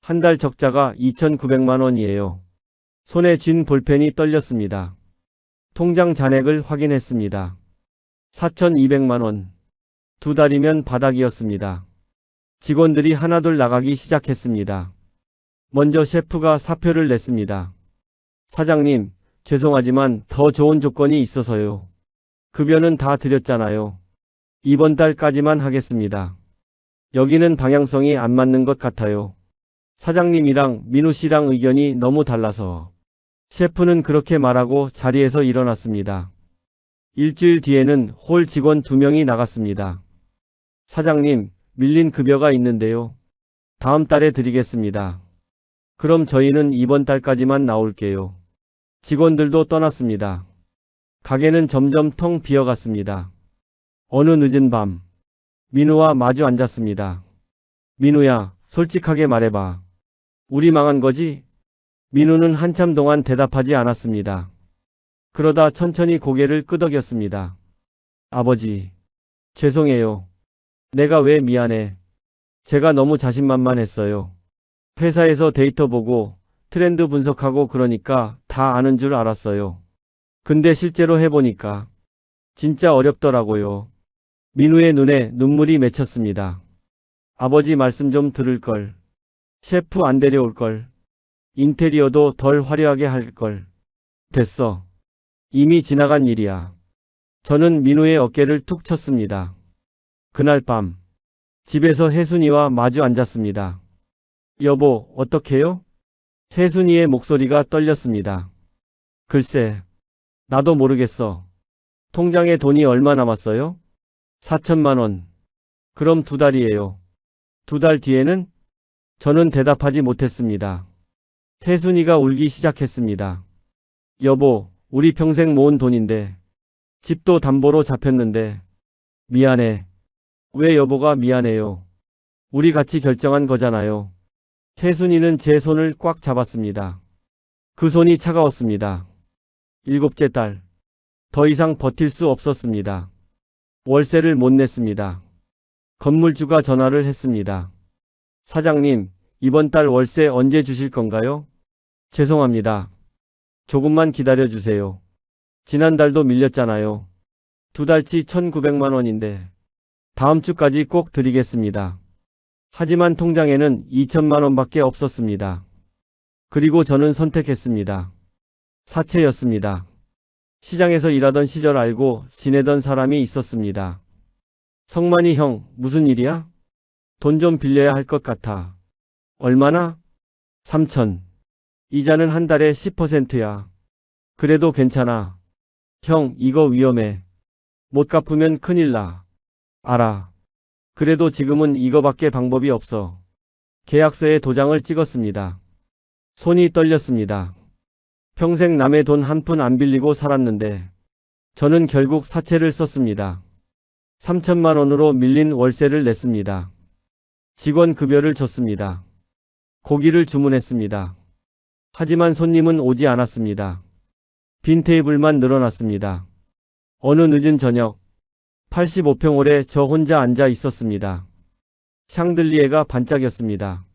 한 달 적자가 2,900만 원이에요. 손에 쥔 볼펜이 떨렸습니다. 통장 잔액을 확인했습니다. 4,200만 원. 2달이면 바닥이었습니다. 직원들이 하나둘 나가기 시작했습니다. 먼저 셰프가 사표를 냈습니다. 사장님, 죄송하지만 더 좋은 조건이 있어서요. 급여는 다 드렸잖아요. 이번 달까지만 하겠습니다. 여기는 방향성이 안 맞는 것 같아요. 사장님이랑 민우 씨랑 의견이 너무 달라서. 셰프는 그렇게 말하고 자리에서 일어났습니다. 일주일 뒤에는 홀 직원 2명이 나갔습니다. 사장님, 밀린 급여가 있는데요. 다음 달에 드리겠습니다. 그럼 저희는 이번 달까지만 나올게요. 직원들도 떠났습니다. 가게는 점점 텅 비어갔습니다. 어느 늦은 밤, 민우와 마주 앉았습니다. 민우야, 솔직하게 말해봐. 우리 망한 거지? 민우는 한참 동안 대답하지 않았습니다. 그러다 천천히 고개를 끄덕였습니다. 아버지, 죄송해요. 내가 왜 미안해. 제가 너무 자신만만했어요. 회사에서 데이터 보고 트렌드 분석하고 그러니까 다 아는 줄 알았어요. 근데 실제로 해보니까 진짜 어렵더라고요. 민우의 눈에 눈물이 맺혔습니다. 아버지 말씀 좀 들을 걸. 셰프 안 데려올 걸. 인테리어도 덜 화려하게 할 걸. 됐어. 이미 지나간 일이야. 저는 민우의 어깨를 툭 쳤습니다. 그날 밤 집에서 혜순이와 마주 앉았습니다. 여보, 어떡해요? 혜순이의 목소리가 떨렸습니다. 글쎄, 나도 모르겠어. 통장에 돈이 얼마 남았어요? 4천만 원. 그럼 2달이에요. 2달 뒤에는? 저는 대답하지 못했습니다. 혜순이가 울기 시작했습니다. 여보, 우리 평생 모은 돈인데, 집도 담보로 잡혔는데, 미안해. 왜 여보가 미안해요? 우리 같이 결정한 거잖아요. 혜순이는 제 손을 꽉 잡았습니다. 그 손이 차가웠습니다. 7째 달. 더 이상 버틸 수 없었습니다. 월세를 못 냈습니다. 건물주가 전화를 했습니다. 사장님, 이번 달 월세 언제 주실 건가요? 죄송합니다. 조금만 기다려주세요. 지난달도 밀렸잖아요. 2달치 1,900만 원인데 다음 주까지 꼭 드리겠습니다. 하지만 통장에는 2천만 원밖에 없었습니다. 그리고 저는 선택했습니다. 사채였습니다. 시장에서 일하던 시절 알고 지내던 사람이 있었습니다. 성만이 형, 무슨 일이야? 돈 좀 빌려야 할 것 같아. 얼마나? 3천. 이자는 한 달에 10%야. 그래도 괜찮아. 형, 이거 위험해. 못 갚으면 큰일 나. 알아. 그래도 지금은 이거밖에 방법이 없어. 계약서에 도장을 찍었습니다. 손이 떨렸습니다. 평생 남의 돈 한 푼 안 빌리고 살았는데 저는 결국 사채를 썼습니다. 3천만 원으로 밀린 월세를 냈습니다. 직원 급여를 줬습니다. 고기를 주문했습니다. 하지만 손님은 오지 않았습니다. 빈 테이블만 늘어났습니다. 어느 늦은 저녁 85평홀에 저 혼자 앉아 있었습니다. 샹들리에가 반짝였습니다.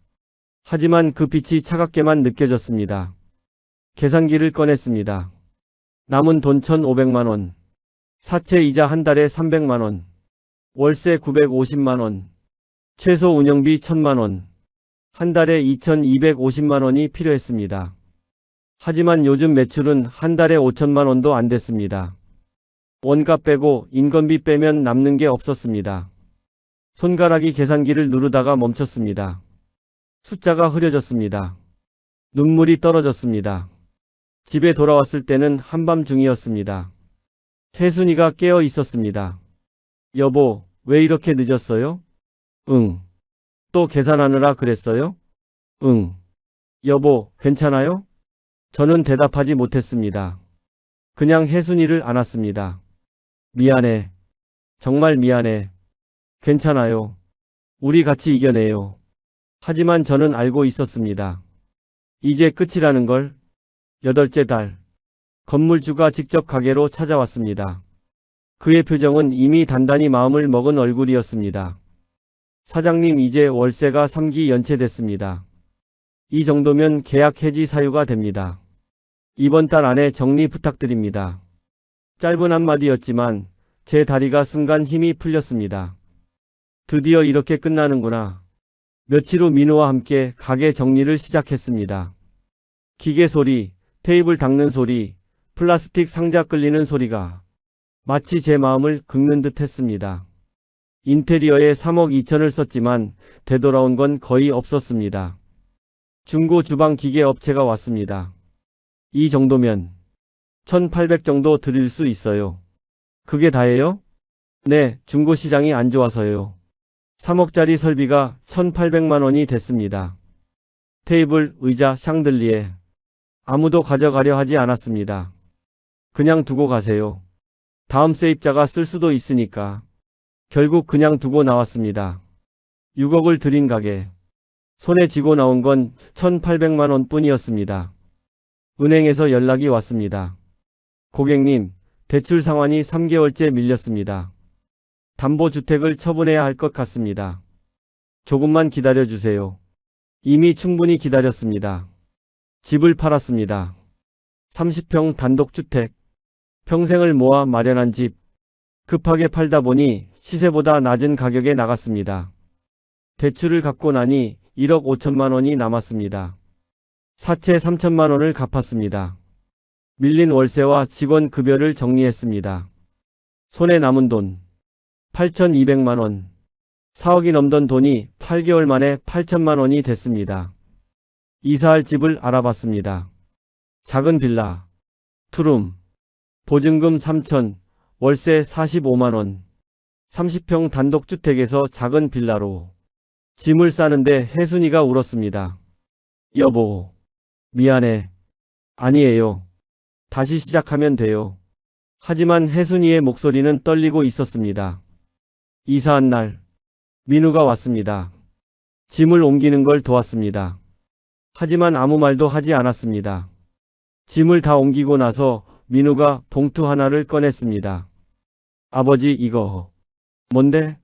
하지만 그 빛이 차갑게만 느껴졌습니다. 계산기를 꺼냈습니다. 남은 돈 1,500만 원. 사채 이자 한 달에 300만 원. 월세 950만 원. 최소 운영비 1,000만 원. 한 달에 2,250만 원이 필요했습니다. 하지만 요즘 매출은 한 달에 5천만 원도 안 됐습니다. 원가 빼고 인건비 빼면 남는 게 없었습니다. 손가락이 계산기를 누르다가 멈췄습니다. 숫자가 흐려졌습니다. 눈물이 떨어졌습니다. 집에 돌아왔을 때는 한밤중이었습니다. 혜순이가 깨어 있었습니다. 여보, 왜 이렇게 늦었어요? 응. 또 계산하느라 그랬어요? 응. 여보, 괜찮아요? 저는 대답하지 못했습니다. 그냥 혜순이를 안았습니다. 미안해. 정말 미안해. 괜찮아요. 우리 같이 이겨내요. 하지만 저는 알고 있었습니다. 이제 끝이라는 걸. 8째 달. 건물주가 직접 가게로 찾아왔습니다. 그의 표정은 이미 단단히 마음을 먹은 얼굴이었습니다. 사장님, 이제 월세가 3기 연체됐습니다. 이 정도면 계약 해지 사유가 됩니다. 이번 달 안에 정리 부탁드립니다. 짧은 한마디였지만 제 다리가 순간 힘이 풀렸습니다. 드디어 이렇게 끝나는구나. 며칠 후 민우와 함께 가게 정리를 시작했습니다. 기계 소리, 테이블 닦는 소리, 플라스틱 상자 끌리는 소리가 마치 제 마음을 긁는 듯 했습니다. 인테리어에 3억 2천을 썼지만 되돌아온 건 거의 없었습니다. 중고 주방 기계 업체가 왔습니다. 이 정도면 1,800 정도 드릴 수 있어요. 그게 다예요? 네, 중고 시장이 안 좋아서요. 3억짜리 설비가 1,800만 원이 됐습니다. 테이블, 의자, 샹들리에. 아무도 가져가려 하지 않았습니다. 그냥 두고 가세요. 다음 세입자가 쓸 수도 있으니까. 결국 그냥 두고 나왔습니다. 6억을 들인 가게. 손에 쥐고 나온 건 1,800만 원 뿐이었습니다. 은행에서 연락이 왔습니다. 고객님, 대출 상환이 3개월째 밀렸습니다. 담보주택을 처분해야 할 것 같습니다. 조금만 기다려주세요. 이미 충분히 기다렸습니다. 집을 팔았습니다. 30평 단독주택. 평생을 모아 마련한 집. 급하게 팔다 보니 시세보다 낮은 가격에 나갔습니다. 대출을 갚고 나니 1억 5천만 원이 남았습니다. 사채 3천만 원을 갚았습니다. 밀린 월세와 직원 급여를 정리했습니다. 손에 남은 돈 8,200만 원. 4억이 넘던 돈이 8개월 만에 8천만 원이 됐습니다. 이사할 집을 알아봤습니다. 작은 빌라, 투룸, 보증금 3천, 월세 45만 원. 30평 단독주택에서 작은 빌라로 짐을 싸는데 혜순이가 울었습니다. 여보, 미안해. 아니에요. 다시 시작하면 돼요. 하지만 혜순이의 목소리는 떨리고 있었습니다. 이사한 날, 민우가 왔습니다. 짐을 옮기는 걸 도왔습니다. 하지만 아무 말도 하지 않았습니다. 짐을 다 옮기고 나서 민우가 봉투 하나를 꺼냈습니다. 아버지, 이거 뭔데?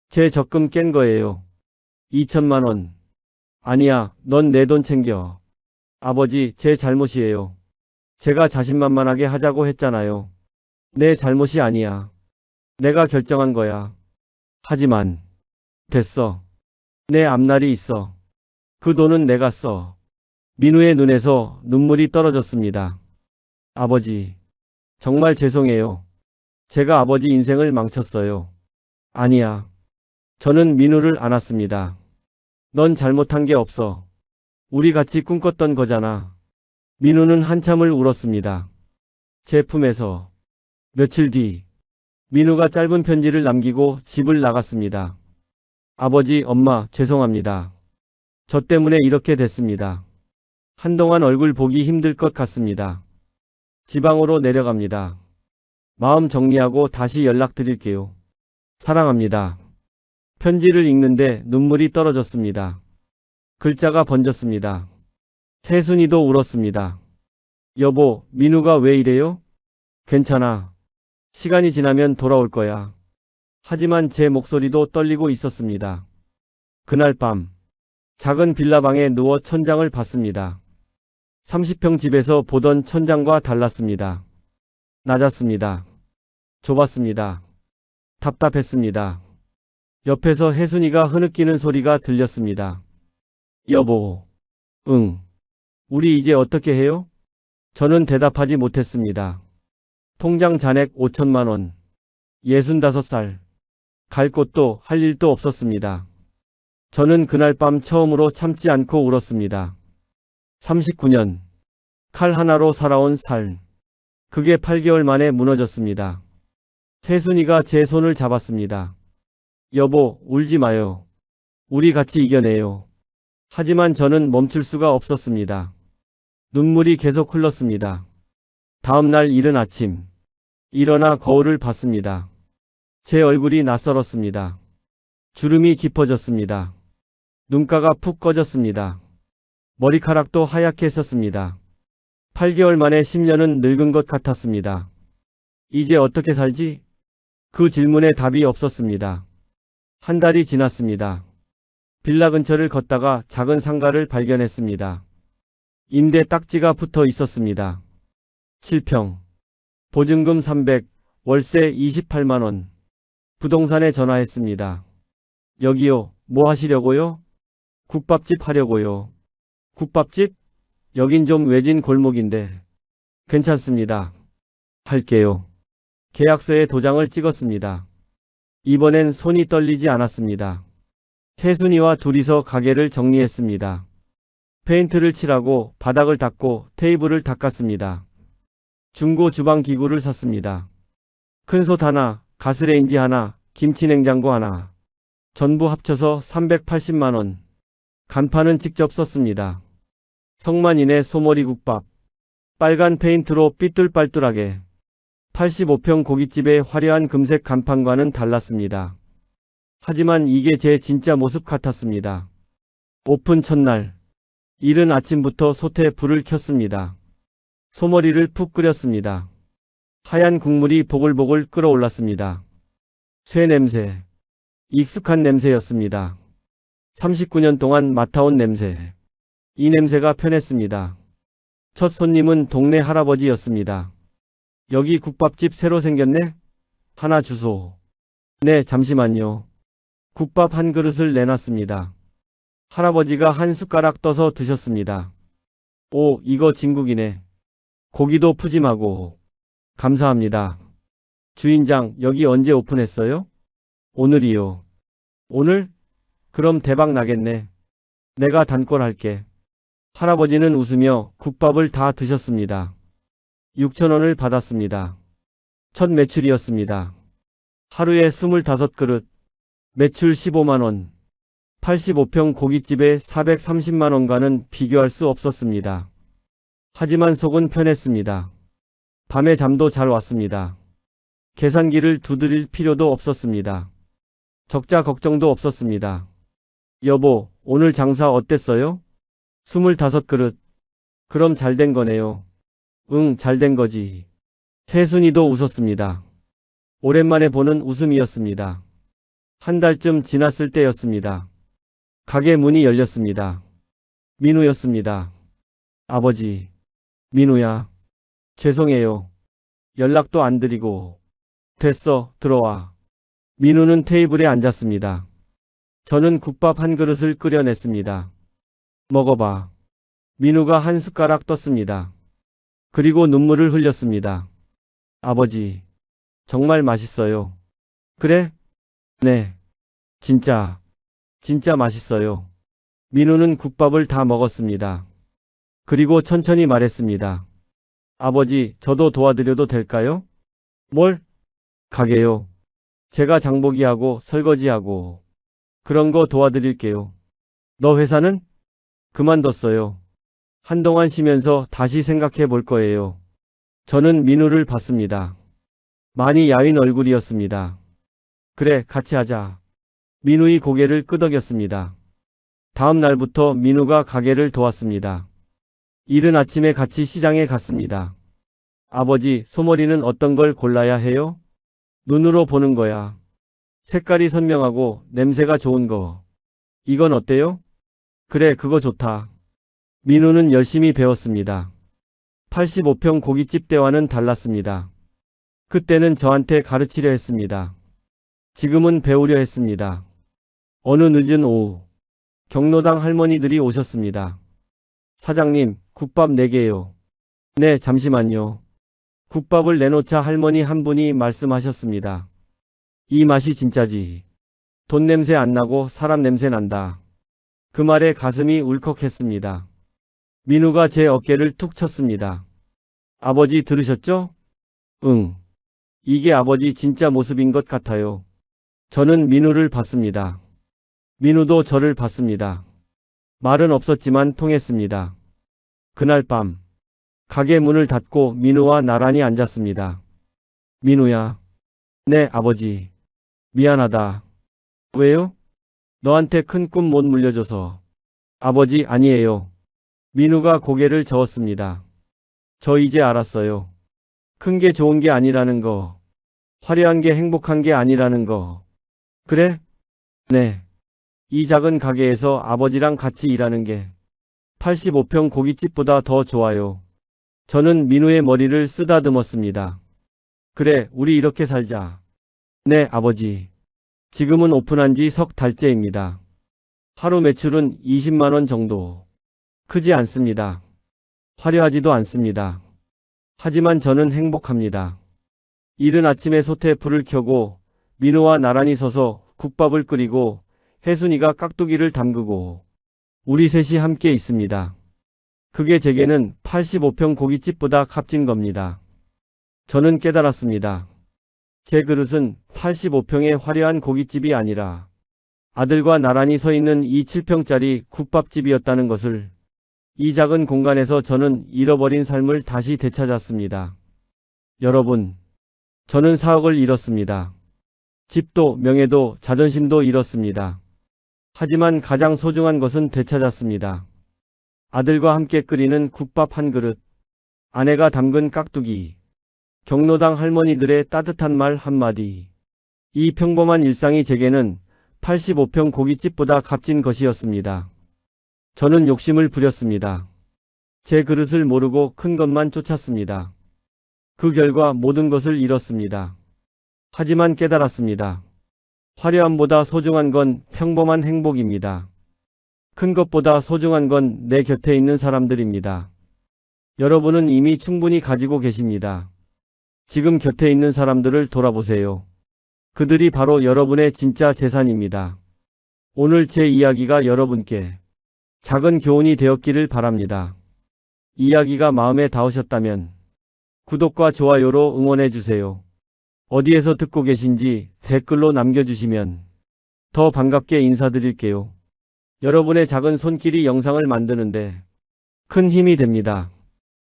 제 적금 깬 거예요. 2천만 원. 아니야, 넌 내 돈 챙겨. 아버지, 제 잘못이에요. 제가 자신만만하게 하자고 했잖아요. 내 잘못이 아니야. 내가 결정한 거야. 하지만 됐어. 내 앞날이 있어. 그 돈은 내가 써. 민우의 눈에서 눈물이 떨어졌습니다. 아버지, 정말 죄송해요. 제가 아버지 인생을 망쳤어요. 아니야. 저는 민우를 안았습니다. 넌 잘못한 게 없어. 우리 같이 꿈꿨던 거잖아. 민우는 한참을 울었습니다. 제 품에서. 며칠 뒤, 민우가 짧은 편지를 남기고 집을 나갔습니다. 아버지, 엄마, 죄송합니다. 저 때문에 이렇게 됐습니다. 한동안 얼굴 보기 힘들 것 같습니다. 지방으로 내려갑니다. 마음 정리하고 다시 연락드릴게요. 사랑합니다. 편지를 읽는데 눈물이 떨어졌습니다. 글자가 번졌습니다. 혜순이도 울었습니다. 여보, 민우가 왜 이래요? 괜찮아. 시간이 지나면 돌아올 거야. 하지만 제 목소리도 떨리고 있었습니다. 그날 밤, 작은 빌라방에 누워 천장을 봤습니다. 30평 집에서 보던 천장과 달랐습니다. 낮았습니다. 좁았습니다. 답답했습니다. 옆에서 혜순이가 흐느끼는 소리가 들렸습니다. 여보, 응. 우리 이제 어떻게 해요? 저는 대답하지 못했습니다. 통장 잔액 5천만 원. 65살. 갈 곳도 할 일도 없었습니다. 저는 그날 밤 처음으로 참지 않고 울었습니다. 39년. 칼 하나로 살아온 삶. 그게 8개월 만에 무너졌습니다. 혜순이가 제 손을 잡았습니다. 여보, 울지 마요. 우리 같이 이겨내요. 하지만 저는 멈출 수가 없었습니다. 눈물이 계속 흘렀습니다. 다음 날 이른 아침. 일어나 거울을 봤습니다. 제 얼굴이 낯설었습니다. 주름이 깊어졌습니다. 눈가가 푹 꺼졌습니다. 머리카락도 하얗게 섰습니다. 8개월 만에 10년은 늙은 것 같았습니다. 이제 어떻게 살지? 그 질문에 답이 없었습니다. 한 달이 지났습니다. 빌라 근처를 걷다가 작은 상가를 발견했습니다. 임대 딱지가 붙어 있었습니다. 7평. 보증금 300, 월세 28만 원. 부동산에 전화했습니다. 여기요, 뭐 하시려고요? 국밥집 하려고요. 국밥집? 여긴 좀 외진 골목인데. 괜찮습니다. 할게요. 계약서에 도장을 찍었습니다. 이번엔 손이 떨리지 않았습니다. 혜순이와 둘이서 가게를 정리했습니다. 페인트를 칠하고 바닥을 닦고 테이블을 닦았습니다. 중고 주방 기구를 샀습니다. 큰솥 하나, 가스레인지 하나, 김치냉장고 하나. 전부 합쳐서 380만 원. 간판은 직접 썼습니다. 성만인의 소머리국밥. 빨간 페인트로 삐뚤빨뚤하게. 85평 고깃집의 화려한 금색 간판과는 달랐습니다. 하지만 이게 제 진짜 모습 같았습니다. 오픈 첫날. 이른 아침부터 솥에 불을 켰습니다. 소머리를 푹 끓였습니다. 하얀 국물이 보글보글 끓어올랐습니다. 쇠 냄새. 익숙한 냄새였습니다. 39년 동안 맡아온 냄새. 이 냄새가 편했습니다. 첫 손님은 동네 할아버지였습니다. 여기 국밥집 새로 생겼네? 하나 주소. 네, 잠시만요. 국밥 한 그릇을 내놨습니다. 할아버지가 한 숟가락 떠서 드셨습니다. 오, 이거 진국이네. 고기도 푸짐하고. 감사합니다. 주인장, 여기 언제 오픈했어요? 오늘이요. 오늘? 그럼 대박 나겠네. 내가 단골할게. 할아버지는 웃으며 국밥을 다 드셨습니다. 6,000원을 받았습니다. 첫 매출이었습니다. 하루에 25그릇. 매출 15만 원. 85평 고깃집에 430만 원과는 비교할 수 없었습니다. 하지만 속은 편했습니다. 밤에 잠도 잘 왔습니다. 계산기를 두드릴 필요도 없었습니다. 적자 걱정도 없었습니다. 여보, 오늘 장사 어땠어요? 25그릇. 그럼 잘 된 거네요. 응, 잘 된 거지. 혜순이도 웃었습니다. 오랜만에 보는 웃음이었습니다. 한 달쯤 지났을 때였습니다. 가게 문이 열렸습니다. 민우였습니다. 아버지. 민우야. 죄송해요. 연락도 안 드리고. 됐어, 들어와. 민우는 테이블에 앉았습니다. 저는 국밥 한 그릇을 끓여냈습니다. 먹어봐. 민우가 한 숟가락 떴습니다. 그리고 눈물을 흘렸습니다. 아버지. 정말 맛있어요. 그래? 네. 진짜 맛있어요. 민우는 국밥을 다 먹었습니다. 그리고 천천히 말했습니다. 아버지, 저도 도와드려도 될까요? 뭘? 가게요. 제가 장보기하고 설거지하고 그런 거 도와드릴게요. 너 회사는? 그만뒀어요. 한동안 쉬면서 다시 생각해 볼 거예요. 저는 민우를 봤습니다. 많이 야윈 얼굴이었습니다. 그래, 같이 하자. 민우의 고개를 끄덕였습니다. 다음 날부터 민우가 가게를 도왔습니다. 이른 아침에 같이 시장에 갔습니다. 아버지, 소머리는 어떤 걸 골라야 해요? 눈으로 보는 거야. 색깔이 선명하고 냄새가 좋은 거. 이건 어때요? 그래, 그거 좋다. 민우는 열심히 배웠습니다. 85평 고깃집 때와는 달랐습니다. 그때는 저한테 가르치려 했습니다. 지금은 배우려 했습니다. 어느 늦은 오후, 경로당 할머니들이 오셨습니다. 사장님, 국밥 4개요. 네, 잠시만요. 국밥을 내놓자 할머니 한 분이 말씀하셨습니다. 이 맛이 진짜지. 돈 냄새 안 나고 사람 냄새 난다. 그 말에 가슴이 울컥했습니다. 민우가 제 어깨를 툭 쳤습니다. 아버지 들으셨죠? 응. 이게 아버지 진짜 모습인 것 같아요. 저는 민우를 봤습니다. 민우도 저를 봤습니다. 말은 없었지만 통했습니다. 그날 밤, 가게 문을 닫고 민우와 나란히 앉았습니다. 민우야. 네, 아버지. 미안하다. 왜요? 너한테 큰 꿈 못 물려줘서. 아버지, 아니에요. 민우가 고개를 저었습니다. 저 이제 알았어요. 큰 게 좋은 게 아니라는 거. 화려한 게 행복한 게 아니라는 거. 그래? 네. 이 작은 가게에서 아버지랑 같이 일하는 게 85평 고깃집보다 더 좋아요. 저는 민우의 머리를 쓰다듬었습니다. 그래, 우리 이렇게 살자. 네, 아버지. 지금은 오픈한 지 석 달째입니다. 하루 매출은 20만 원 정도. 크지 않습니다. 화려하지도 않습니다. 하지만 저는 행복합니다. 이른 아침에 솥에 불을 켜고 민우와 나란히 서서 국밥을 끓이고 혜순이가 깍두기를 담그고 우리 셋이 함께 있습니다. 그게 제게는 85평 고깃집보다 값진 겁니다. 저는 깨달았습니다. 제 그릇은 85평의 화려한 고깃집이 아니라 아들과 나란히 서 있는 이 7평짜리 국밥집이었다는 것을 이 작은 공간에서 저는 잃어버린 삶을 다시 되찾았습니다. 여러분, 저는 4억을 잃었습니다. 집도 명예도 자존심도 잃었습니다. 하지만 가장 소중한 것은 되찾았습니다. 아들과 함께 끓이는 국밥 한 그릇, 아내가 담근 깍두기, 경로당 할머니들의 따뜻한 말 한마디. 이 평범한 일상이 제게는 85평 고깃집보다 값진 것이었습니다. 저는 욕심을 부렸습니다. 제 그릇을 모르고 큰 것만 쫓았습니다. 그 결과 모든 것을 잃었습니다. 하지만 깨달았습니다. 화려함보다 소중한 건 평범한 행복입니다. 큰 것보다 소중한 건 내 곁에 있는 사람들입니다. 여러분은 이미 충분히 가지고 계십니다. 지금 곁에 있는 사람들을 돌아보세요. 그들이 바로 여러분의 진짜 재산입니다. 오늘 제 이야기가 여러분께 작은 교훈이 되었기를 바랍니다. 이야기가 마음에 닿으셨다면 구독과 좋아요로 응원해주세요. 어디에서 듣고 계신지 댓글로 남겨주시면 더 반갑게 인사드릴게요. 여러분의 작은 손길이 영상을 만드는데 큰 힘이 됩니다.